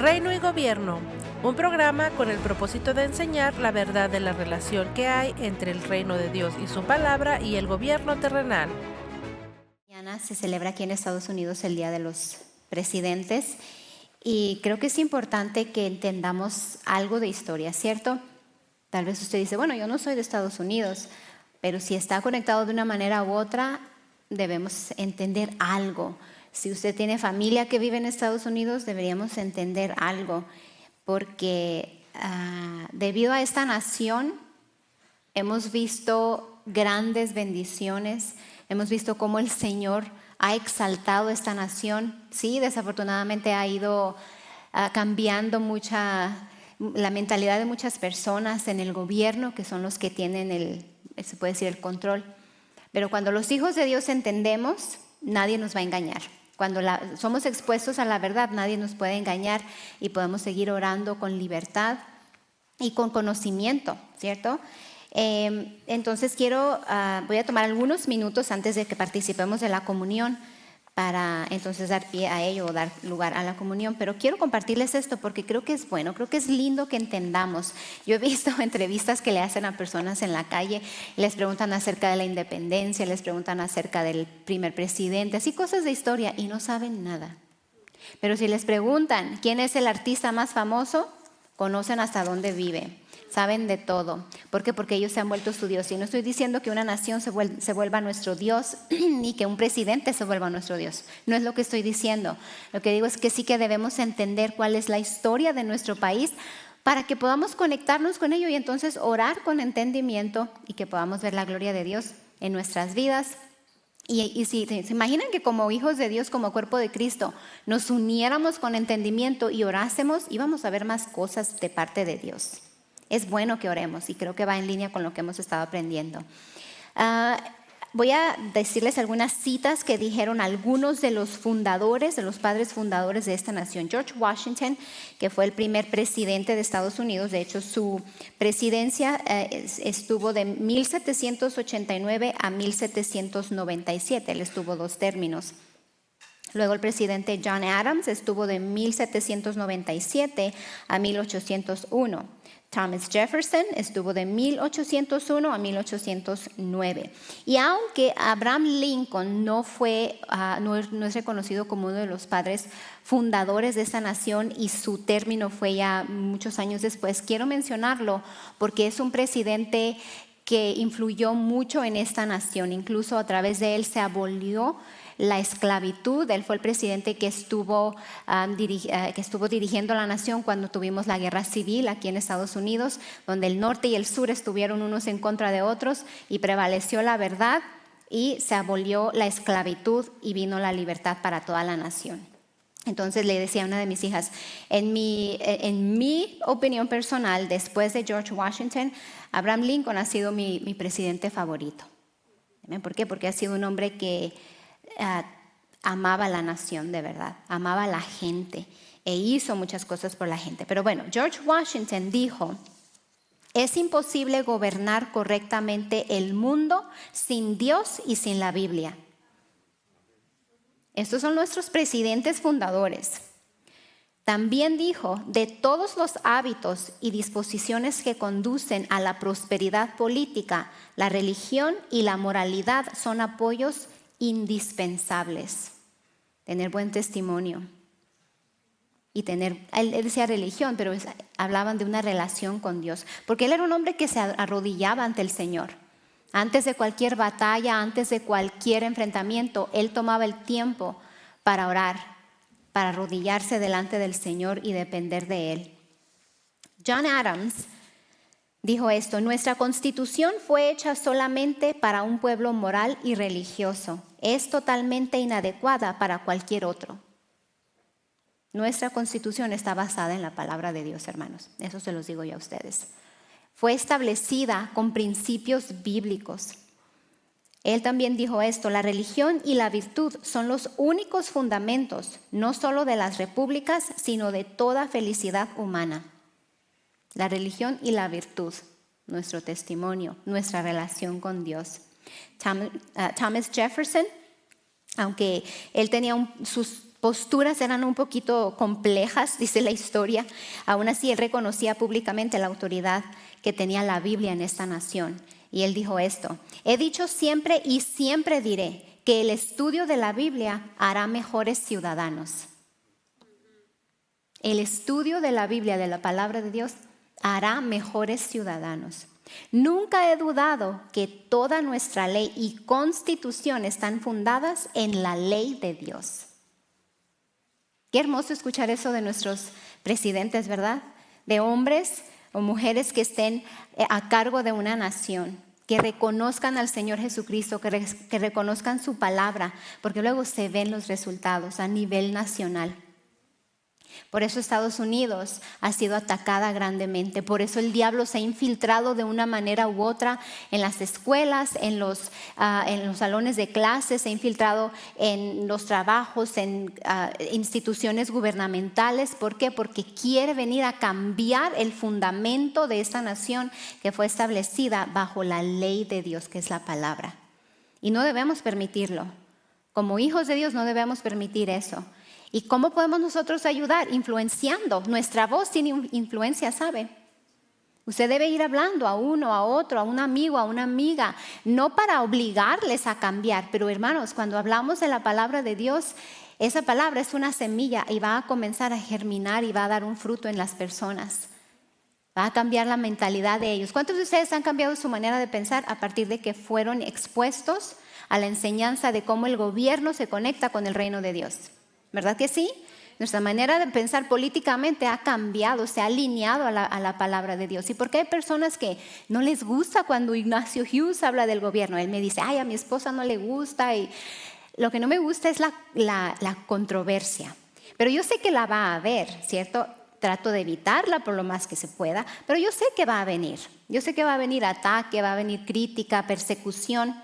Reino y Gobierno, un programa con el propósito de enseñar la verdad de la relación que hay entre el reino de Dios y su palabra y el gobierno terrenal. Mañana se celebra aquí en Estados Unidos el Día de los Presidentes y creo que es importante que entendamos algo de historia, ¿cierto? Tal vez usted dice, bueno, yo no soy de Estados Unidos, pero si está conectado de una manera u otra, debemos entender algo. Si usted tiene familia que vive en Estados Unidos, deberíamos entender algo, porque debido a esta nación hemos visto grandes bendiciones, hemos visto cómo el Señor ha exaltado esta nación. Sí, desafortunadamente ha ido cambiando la mentalidad de muchas personas en el gobierno, que son los que tienen se puede decir, el control. Pero cuando los hijos de Dios entendemos, nadie nos va a engañar. Cuando somos expuestos a la verdad, nadie nos puede engañar y podemos seguir orando con libertad y con conocimiento, ¿cierto? Entonces voy a tomar algunos minutos antes de que participemos de la comunión para entonces dar pie a ello o dar lugar a la comunión. Pero quiero compartirles esto porque creo que es bueno, creo que es lindo que entendamos. Yo he visto entrevistas que le hacen a personas en la calle, les preguntan acerca de la independencia, les preguntan acerca del primer presidente, así cosas de historia y no saben nada. Pero si les preguntan quién es el artista más famoso, conocen hasta dónde vive. Saben de todo. ¿Por qué? Porque ellos se han vuelto su Dios. Y no estoy diciendo que una nación se vuelva nuestro Dios ni que un presidente se vuelva nuestro Dios. No es lo que estoy diciendo. Lo que digo es que sí que debemos entender cuál es la historia de nuestro país para que podamos conectarnos con ello y entonces orar con entendimiento y que podamos ver la gloria de Dios en nuestras vidas. Y si se imaginan que como hijos de Dios, como cuerpo de Cristo, nos uniéramos con entendimiento y orásemos, íbamos a ver más cosas de parte de Dios. Es bueno que oremos y creo que va en línea con lo que hemos estado aprendiendo. Voy a decirles algunas citas que dijeron algunos de los fundadores, de los padres fundadores de esta nación. George Washington, que fue el primer presidente de Estados Unidos, de hecho su presidencia estuvo de 1789 a 1797, él estuvo 2 términos. Luego el presidente John Adams estuvo de 1797 a 1801. Thomas Jefferson estuvo de 1801 a 1809. Y aunque Abraham Lincoln no es reconocido como uno de los padres fundadores de esta nación y su término fue ya muchos años después, quiero mencionarlo porque es un presidente que influyó mucho en esta nación. Incluso a través de él se abolió la esclavitud. Él fue el presidente que estuvo dirigiendo la nación cuando tuvimos la guerra civil aquí en Estados Unidos, donde el norte y el sur estuvieron unos en contra de otros y prevaleció la verdad y se abolió la esclavitud y vino la libertad para toda la nación. Entonces le decía a una de mis hijas, en mi opinión personal, después de George Washington, Abraham Lincoln ha sido mi presidente favorito. ¿Por qué? Porque ha sido un hombre que amaba a la nación de verdad, amaba a la gente e hizo muchas cosas por la gente. Pero bueno, George Washington dijo, es imposible gobernar correctamente el mundo sin Dios y sin la Biblia. Estos son nuestros presidentes fundadores. También dijo, de todos los hábitos y disposiciones que conducen a la prosperidad política, la religión y la moralidad son apoyos indispensables. Tener buen testimonio y él decía religión, pero hablaban de una relación con Dios, porque él era un hombre que se arrodillaba ante el Señor. Antes de cualquier batalla, antes de cualquier enfrentamiento, él tomaba el tiempo para orar, para arrodillarse delante del Señor y depender de él. John Adams dijo esto, nuestra constitución fue hecha solamente para un pueblo moral y religioso. Es totalmente inadecuada para cualquier otro. Nuestra constitución está basada en la palabra de Dios, hermanos. Eso se los digo yo a ustedes. Fue establecida con principios bíblicos. Él también dijo esto, la religión y la virtud son los únicos fundamentos, no solo de las repúblicas, sino de toda felicidad humana. La religión y la virtud, nuestro testimonio, nuestra relación con Dios. Thomas Jefferson, aunque él tenía sus posturas eran un poquito complejas, dice la historia. Aún así, él reconocía públicamente la autoridad que tenía la Biblia en esta nación. Y él dijo esto: he dicho siempre y siempre diré que el estudio de la Biblia hará mejores ciudadanos. El estudio de la Biblia, de la palabra de Dios, hará mejores ciudadanos. Nunca he dudado que toda nuestra ley y constitución están fundadas en la ley de Dios. Qué hermoso escuchar eso de nuestros presidentes, ¿verdad? De hombres o mujeres que estén a cargo de una nación, que reconozcan al Señor Jesucristo, que reconozcan su palabra, porque luego se ven los resultados a nivel nacional. Por eso Estados Unidos ha sido atacada grandemente. Por eso el diablo se ha infiltrado de una manera u otra en las escuelas, en los salones de clases, se ha infiltrado en los trabajos, en instituciones gubernamentales. ¿Por qué? Porque quiere venir a cambiar el fundamento de esta nación que fue establecida bajo la ley de Dios, que es la palabra. Y no debemos permitirlo. Como hijos de Dios no debemos permitir eso. ¿Y cómo podemos nosotros ayudar? Influenciando. Nuestra voz tiene influencia, ¿sabe? Usted debe ir hablando a uno, a otro, a un amigo, a una amiga, no para obligarles a cambiar, pero hermanos, cuando hablamos de la palabra de Dios, esa palabra es una semilla y va a comenzar a germinar y va a dar un fruto en las personas. Va a cambiar la mentalidad de ellos. ¿Cuántos de ustedes han cambiado su manera de pensar a partir de que fueron expuestos a la enseñanza de cómo el gobierno se conecta con el reino de Dios? ¿Verdad que sí? Nuestra manera de pensar políticamente ha cambiado, se ha alineado a la palabra de Dios. ¿Y por qué hay personas que no les gusta cuando Ignacio Hughes habla del gobierno? Él me dice, ay, a mi esposa no le gusta. Y lo que no me gusta es la controversia. Pero yo sé que la va a haber, ¿cierto? Trato de evitarla por lo más que se pueda, pero yo sé que va a venir. Yo sé que va a venir ataque, va a venir crítica, persecución.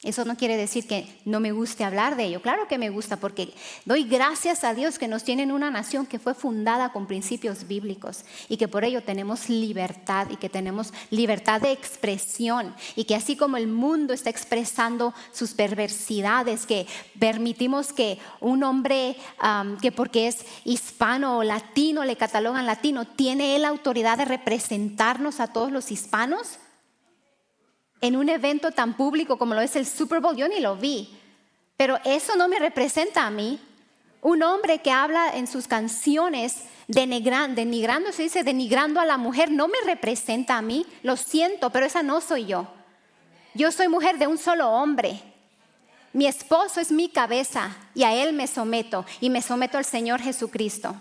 Eso no quiere decir que no me guste hablar de ello. Claro que me gusta, porque doy gracias a Dios que nos tiene en una nación que fue fundada con principios bíblicos y que por ello tenemos libertad y que tenemos libertad de expresión, y que así como el mundo está expresando sus perversidades, que permitimos que un hombre que porque es hispano o latino, le catalogan latino, tiene él la autoridad de representarnos a todos los hispanos en un evento tan público como lo es el Super Bowl. Yo ni lo vi, pero eso no me representa a mí. Un hombre que habla en sus canciones denigrando a la mujer, no me representa a mí. Lo siento, pero esa no soy yo. Yo soy mujer de un solo hombre. Mi esposo es mi cabeza y a él me someto, y me someto al Señor Jesucristo.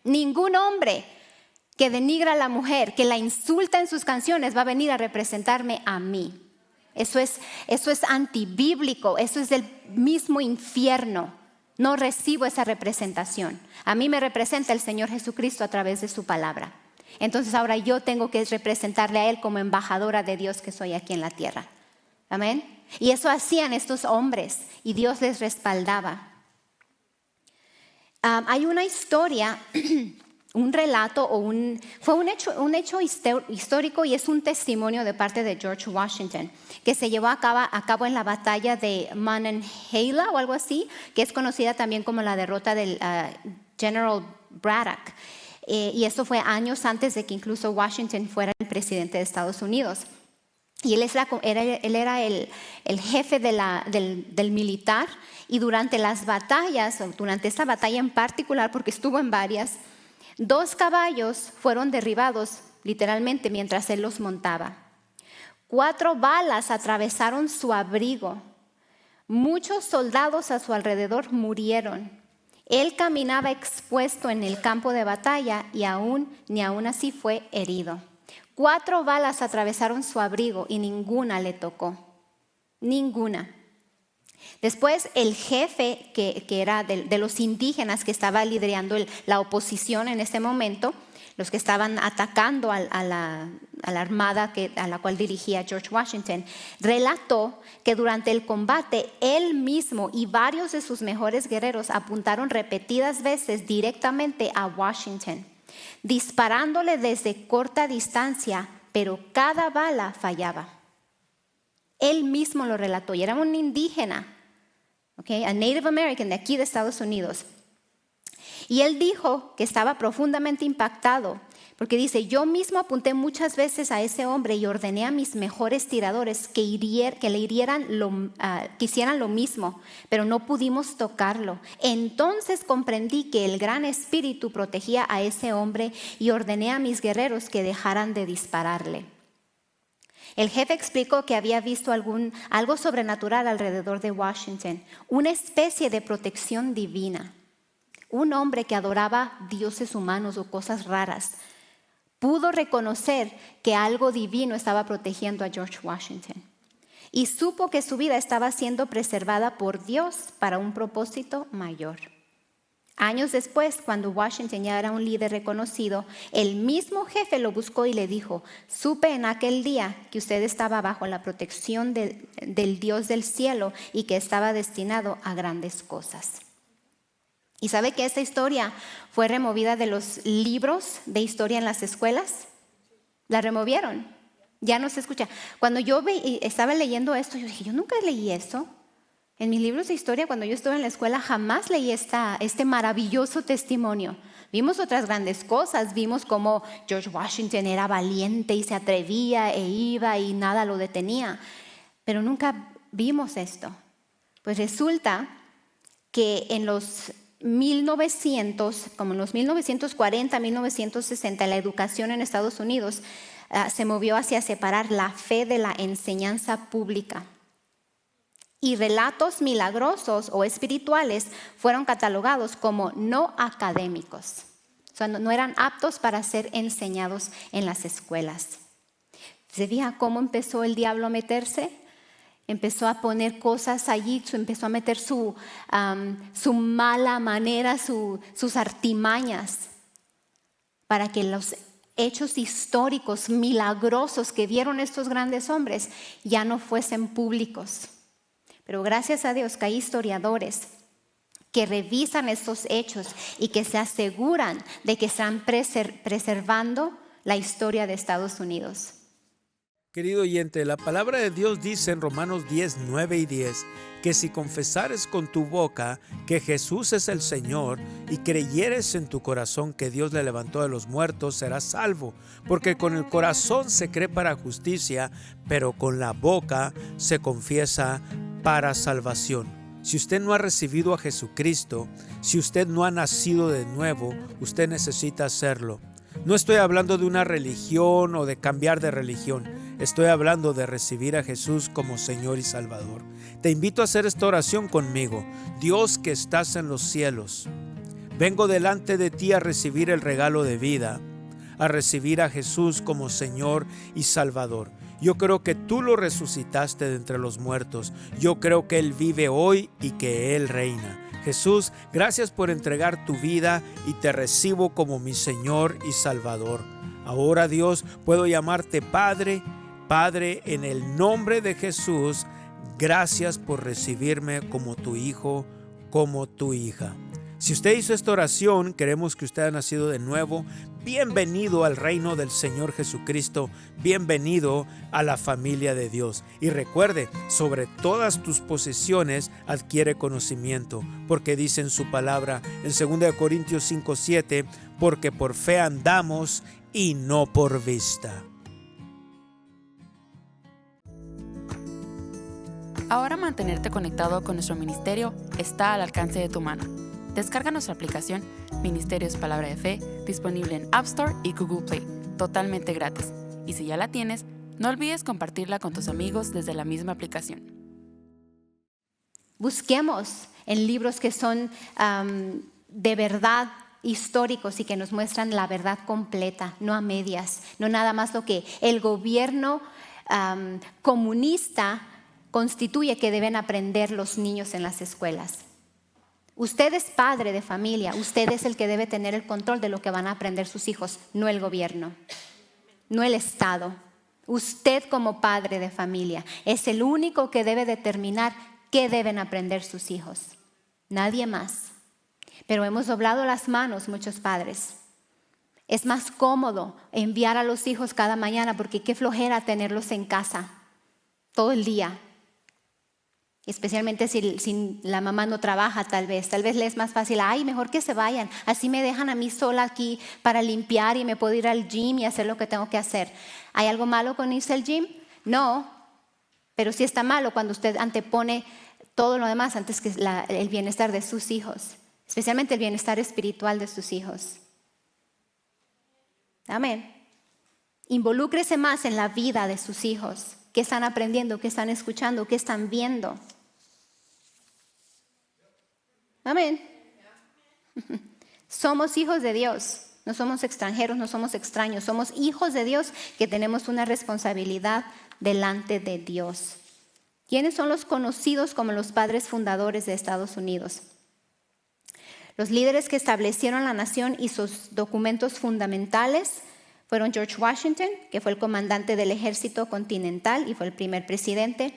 Ningún hombre que denigra a la mujer, que la insulta en sus canciones, va a venir a representarme a mí. Eso es antibíblico, eso es del mismo infierno. No recibo esa representación. A mí me representa el Señor Jesucristo a través de su palabra. Entonces ahora yo tengo que representarle a Él como embajadora de Dios que soy aquí en la tierra. Amén. Y eso hacían estos hombres y Dios les respaldaba. Hay una historia un relato fue un hecho histórico, y es un testimonio de parte de George Washington que se llevó a cabo en la batalla de Monongahela o algo así, que es conocida también como la derrota del General Braddock. Y eso fue años antes de que incluso Washington fuera el presidente de Estados Unidos. Y él era el jefe del militar, y durante las batallas, durante esta batalla en particular, porque estuvo en varias, 2 caballos fueron derribados literalmente mientras él los montaba. 4 balas atravesaron su abrigo. Muchos soldados a su alrededor murieron. Él caminaba expuesto en el campo de batalla y ni aún así fue herido. 4 balas atravesaron su abrigo y ninguna le tocó. Ninguna. Después el jefe que era de los indígenas, que estaba liderando la oposición en ese momento, los que estaban atacando a la armada a la cual dirigía George Washington, relató que durante el combate él mismo y varios de sus mejores guerreros apuntaron repetidas veces directamente a Washington, disparándole desde corta distancia, pero cada bala fallaba. Él mismo lo relató y era un indígena, Okay, a Native American de aquí de Estados Unidos. Y él dijo que estaba profundamente impactado, porque dice, yo mismo apunté muchas veces a ese hombre y ordené a mis mejores tiradores que le hirieran, que hicieran lo mismo, pero no pudimos tocarlo. Entonces comprendí que el gran espíritu protegía a ese hombre y ordené a mis guerreros que dejaran de dispararle. El jefe explicó que había visto algo sobrenatural alrededor de Washington, una especie de protección divina. Un hombre que adoraba dioses humanos o cosas raras pudo reconocer que algo divino estaba protegiendo a George Washington y supo que su vida estaba siendo preservada por Dios para un propósito mayor. Años después, cuando Washington ya era un líder reconocido, el mismo jefe lo buscó y le dijo, supe en aquel día que usted estaba bajo la protección del Dios del cielo y que estaba destinado a grandes cosas. ¿Y sabe que esta historia fue removida de los libros de historia en las escuelas? La removieron. Ya no se escucha. Cuando yo estaba leyendo esto, yo dije, yo nunca leí eso. En mis libros de historia, cuando yo estuve en la escuela, jamás leí este maravilloso testimonio. Vimos otras grandes cosas. Vimos cómo George Washington era valiente y se atrevía e iba y nada lo detenía. Pero nunca vimos esto. Pues resulta que en los 1940, 1960, la educación en Estados Unidos se movió hacia separar la fe de la enseñanza pública. Y relatos milagrosos o espirituales fueron catalogados como no académicos. O sea, no eran aptos para ser enseñados en las escuelas. ¿Se fija cómo empezó el diablo a meterse? Empezó a poner cosas allí, empezó a meter su mala manera, sus artimañas, para que los hechos históricos milagrosos que vieron estos grandes hombres ya no fuesen públicos. Pero gracias a Dios que hay historiadores que revisan estos hechos y que se aseguran de que están preservando la historia de Estados Unidos. Querido oyente, la palabra de Dios dice en Romanos 10, 9 y 10 que si confesares con tu boca que Jesús es el Señor y creyeres en tu corazón que Dios le levantó de los muertos, serás salvo, porque con el corazón se cree para justicia, pero con la boca se confiesa para salvación. Si usted no ha recibido a Jesucristo, si usted no ha nacido de nuevo, usted necesita hacerlo. No estoy hablando de una religión o de cambiar de religión. Estoy hablando de recibir a Jesús como Señor y Salvador. Te invito a hacer esta oración conmigo. Dios que estás en los cielos, vengo delante de ti a recibir el regalo de vida, a recibir a Jesús como Señor y Salvador. Yo creo que tú lo resucitaste de entre los muertos. Yo creo que Él vive hoy y que Él reina. Jesús, gracias por entregar tu vida y te recibo como mi Señor y Salvador. Ahora, Dios, puedo llamarte Padre. Padre, en el nombre de Jesús, gracias por recibirme como tu hijo, como tu hija. Si usted hizo esta oración, queremos que usted haya nacido de nuevo. Bienvenido al reino del Señor Jesucristo. Bienvenido a la familia de Dios. Y recuerde, sobre todas tus posesiones adquiere conocimiento, porque dice en su palabra en 2 Corintios 5:7, porque por fe andamos y no por vista. Ahora mantenerte conectado con nuestro ministerio está al alcance de tu mano. Descarga nuestra aplicación Ministerios Palabra de Fe, disponible en App Store y Google Play, totalmente gratis. Y si ya la tienes, no olvides compartirla con tus amigos desde la misma aplicación. Busquemos en libros que son de verdad históricos y que nos muestran la verdad completa, no a medias, no nada más lo que el gobierno comunista constituye que deben aprender los niños en las escuelas. Usted es padre de familia, usted es el que debe tener el control de lo que van a aprender sus hijos, no el gobierno, no el Estado. Usted como padre de familia es el único que debe determinar qué deben aprender sus hijos, nadie más. Pero hemos doblado las manos muchos padres. Es más cómodo enviar a los hijos cada mañana porque qué flojera tenerlos en casa todo el día. Especialmente si la mamá no trabaja tal vez le es más fácil, ay, mejor que se vayan, así me dejan a mí sola aquí para limpiar y me puedo ir al gym y hacer lo que tengo que hacer. ¿Hay algo malo con irse al gym? No, pero sí está malo cuando usted antepone todo lo demás antes que el bienestar de sus hijos, especialmente el bienestar espiritual de sus hijos. Amén. Involúcrese más en la vida de sus hijos. ¿Qué están aprendiendo? ¿Qué están escuchando? ¿Qué están viendo? Amén. Somos hijos de Dios. No somos extranjeros, no somos extraños. Somos hijos de Dios que tenemos una responsabilidad delante de Dios. ¿Quiénes son los conocidos como los padres fundadores de Estados Unidos? Los líderes que establecieron la nación y sus documentos fundamentales fueron George Washington, que fue el comandante del ejército continental y fue el primer presidente.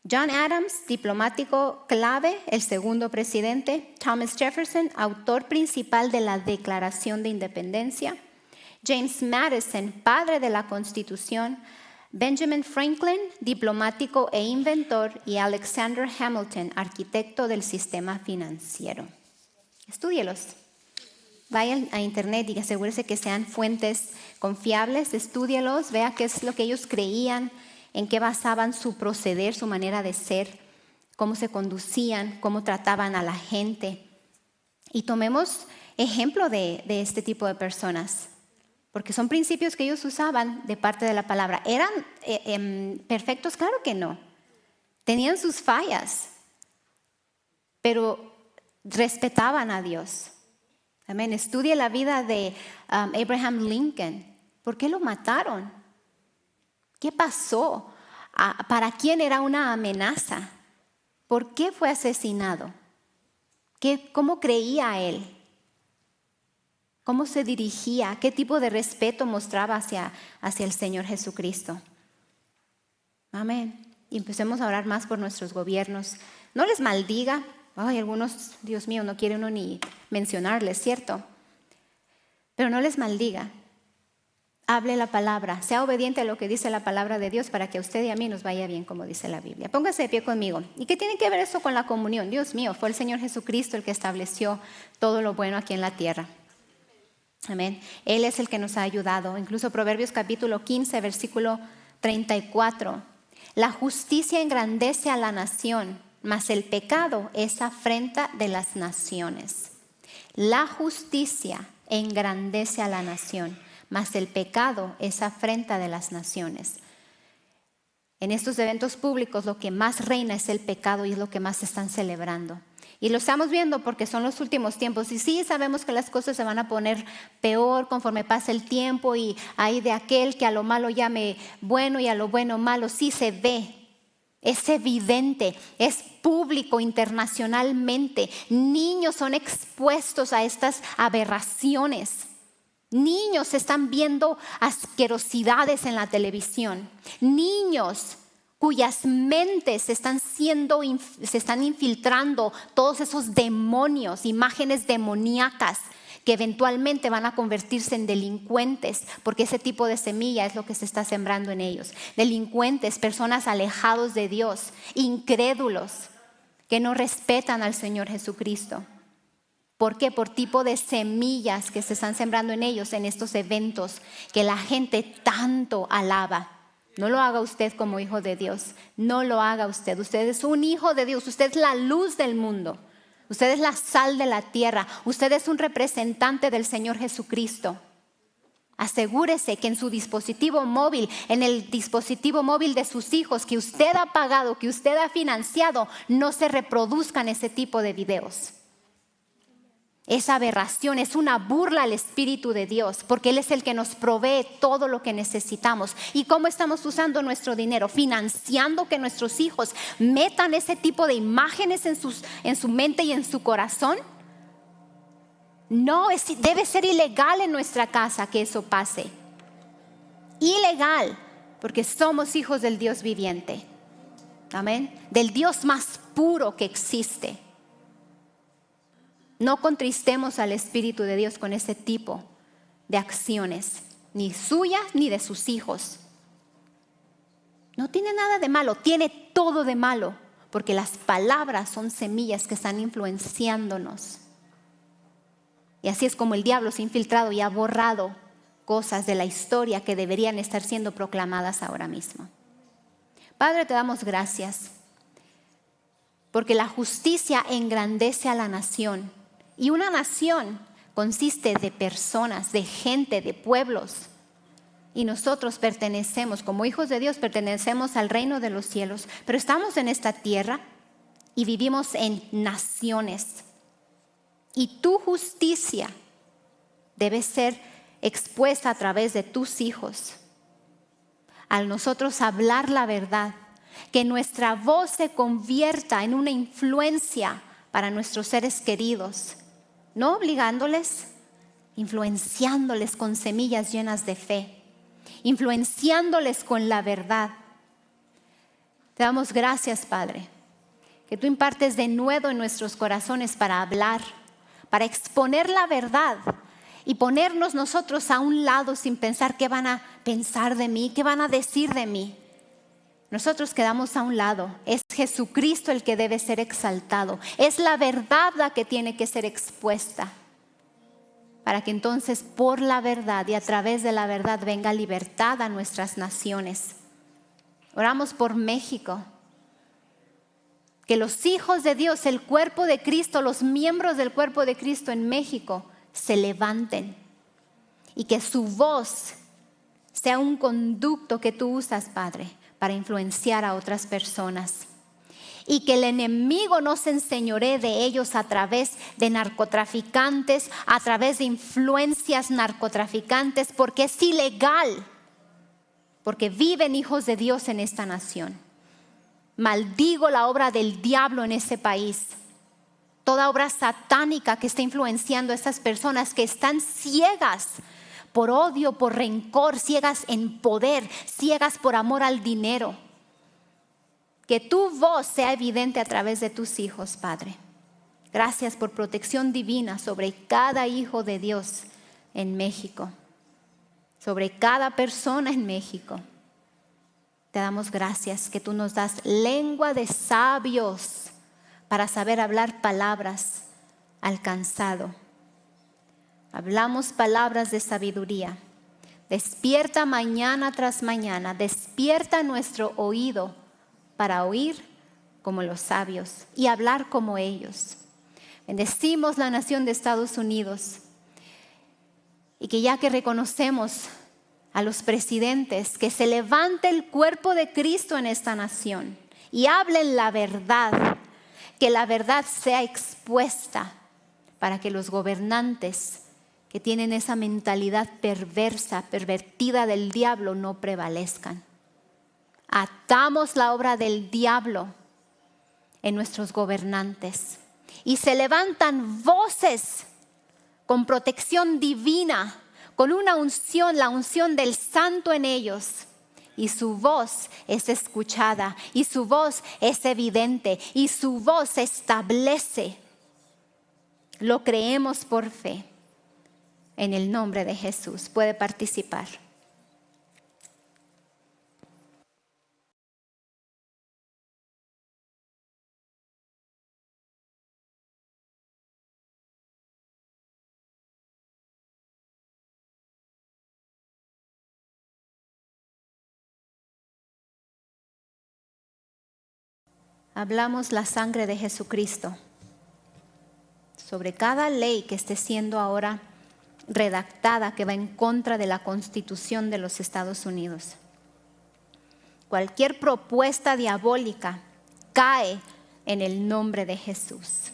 John Adams, diplomático clave, el segundo presidente. Thomas Jefferson, autor principal de la Declaración de Independencia. James Madison, padre de la Constitución. Benjamin Franklin, diplomático e inventor. Y Alexander Hamilton, arquitecto del sistema financiero. Estúdielos. Vayan a internet y asegúrese que sean fuentes confiables, estúdielos, vea qué es lo que ellos creían, en qué basaban su proceder, su manera de ser, cómo se conducían, cómo trataban a la gente. Y tomemos ejemplo de este tipo de personas, porque son principios que ellos usaban de parte de la palabra. ¿Eran perfectos? Claro que no. Tenían sus fallas, pero respetaban a Dios. Amén. Estudie la vida de Abraham Lincoln. ¿Por qué lo mataron? ¿Qué pasó? ¿Para quién era una amenaza? ¿Por qué fue asesinado? ¿Cómo creía él? ¿Cómo se dirigía? ¿Qué tipo de respeto mostraba hacia el Señor Jesucristo? Amén. Y empecemos a orar más por nuestros gobiernos. No les maldiga. Ay, algunos, Dios mío, no quiere uno ni mencionarles, ¿cierto? Pero no les maldiga. Hable la palabra, sea obediente a lo que dice la palabra de Dios para que a usted y a mí nos vaya bien, como dice la Biblia. Póngase de pie conmigo. ¿Y qué tiene que ver eso con la comunión? Dios mío, fue el Señor Jesucristo el que estableció todo lo bueno aquí en la tierra. Amén. Él es el que nos ha ayudado. Incluso Proverbios capítulo 15, versículo 34. La justicia engrandece a la nación, mas el pecado es afrenta de las naciones. La justicia engrandece a la nación, mas el pecado es afrenta de las naciones. En estos eventos públicos lo que más reina es el pecado y es lo que más se están celebrando. Y lo estamos viendo porque son los últimos tiempos. Y sí, sabemos que las cosas se van a poner peor conforme pasa el tiempo y hay de aquel que a lo malo llame bueno y a lo bueno malo. Sí se ve. Es evidente, es público internacionalmente. Niños son expuestos a estas aberraciones. Niños están viendo asquerosidades en la televisión. Niños cuyas mentes se están infiltrando todos esos demonios, imágenes demoníacas que eventualmente van a convertirse en delincuentes, porque ese tipo de semilla es lo que se está sembrando en ellos. Delincuentes, personas alejados de Dios, incrédulos, que no respetan al Señor Jesucristo. ¿Por qué? Por tipo de semillas que se están sembrando en ellos en estos eventos que la gente tanto alaba. No lo haga usted como hijo de Dios, no lo haga usted. Usted es un hijo de Dios, usted es la luz del mundo. Usted es la sal de la tierra. Usted es un representante del Señor Jesucristo. Asegúrese que en su dispositivo móvil, en el dispositivo móvil de sus hijos que usted ha pagado, que usted ha financiado, no se reproduzcan ese tipo de videos. Esa aberración es una burla al Espíritu de Dios, porque Él es el que nos provee todo lo que necesitamos. ¿Y cómo estamos usando nuestro dinero? Financiando que nuestros hijos metan ese tipo de imágenes en su mente y en su corazón. No, debe ser ilegal en nuestra casa que eso pase. Ilegal, porque somos hijos del Dios viviente. Amén. Del Dios más puro que existe. No contristemos al Espíritu de Dios con ese tipo de acciones, ni suyas ni de sus hijos. No tiene nada de malo, tiene todo de malo, porque las palabras son semillas que están influenciándonos. Y así es como el diablo se ha infiltrado y ha borrado cosas de la historia que deberían estar siendo proclamadas ahora mismo. Padre, te damos gracias, porque la justicia engrandece a la nación. Y una nación consiste de personas, de gente, de pueblos. Y nosotros pertenecemos, como hijos de Dios, pertenecemos al reino de los cielos. Pero estamos en esta tierra y vivimos en naciones. Y tu justicia debe ser expuesta a través de tus hijos. Al nosotros hablar la verdad, que nuestra voz se convierta en una influencia para nuestros seres queridos, no obligándoles, influenciándoles con semillas llenas de fe, influenciándoles con la verdad. Te damos gracias, Padre, que tú impartes denuedo en nuestros corazones para hablar, para exponer la verdad y ponernos nosotros a un lado sin pensar qué van a pensar de mí, qué van a decir de mí. Nosotros quedamos a un lado. Es Jesucristo el que debe ser exaltado. Es la verdad la que tiene que ser expuesta, para que entonces por la verdad y a través de la verdad venga libertad a nuestras naciones. Oramos por México. Que los hijos de Dios, el cuerpo de Cristo, los miembros del cuerpo de Cristo en México se levanten y que su voz sea un conducto que tú usas, Padre, para influenciar a otras personas. Y que el enemigo no se enseñoree de ellos a través de narcotraficantes, a través de influencias narcotraficantes, porque es ilegal, porque viven hijos de Dios en esta nación. Maldigo la obra del diablo en ese país. Toda obra satánica que está influenciando a estas personas que están ciegas por odio, por rencor, ciegas en poder, ciegas por amor al dinero. Que tu voz sea evidente a través de tus hijos, Padre. Gracias por protección divina sobre cada hijo de Dios en México, sobre cada persona en México. Te damos gracias que tú nos das lengua de sabios para saber hablar palabras al cansado. Hablamos palabras de sabiduría. Despierta mañana tras mañana, despierta nuestro oído para oír como los sabios y hablar como ellos. Bendecimos la nación de Estados Unidos y que ya que reconocemos a los presidentes, que se levante el cuerpo de Cristo en esta nación y hablen la verdad, que la verdad sea expuesta para que los gobernantes que tienen esa mentalidad perversa, pervertida del diablo, no prevalezcan. Atamos la obra del diablo en nuestros gobernantes y se levantan voces con protección divina, con una unción, la unción del santo en ellos. Y su voz es escuchada, y su voz es evidente, y su voz se establece. Lo creemos por fe. En el nombre de Jesús. Puede participar. Hablamos la sangre de Jesucristo sobre cada ley que esté siendo ahora redactada, que va en contra de la Constitución de los Estados Unidos. Cualquier propuesta diabólica cae en el nombre de Jesús.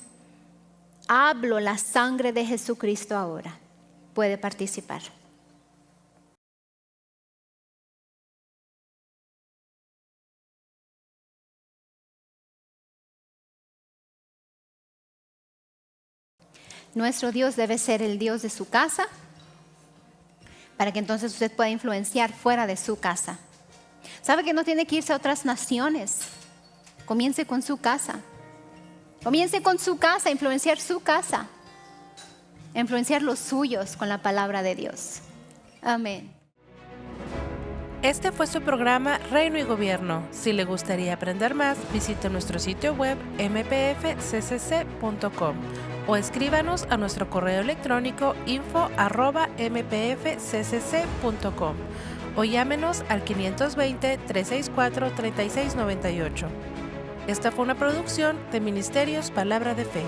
Hablo la sangre de Jesucristo ahora. Puede participar. Nuestro Dios debe ser el Dios de su casa, para que entonces usted pueda influenciar fuera de su casa. ¿Sabe que no tiene que irse a otras naciones? Comience con su casa. Comience con su casa, influenciar su casa. Influenciar los suyos con la palabra de Dios. Amén. Este fue su programa Reino y Gobierno. Si le gustaría aprender más, visite nuestro sitio web mpfccc.com o escríbanos a nuestro correo electrónico info@mpfccc.com o llámenos al 520-364-3698. Esta fue una producción de Ministerios Palabra de Fe.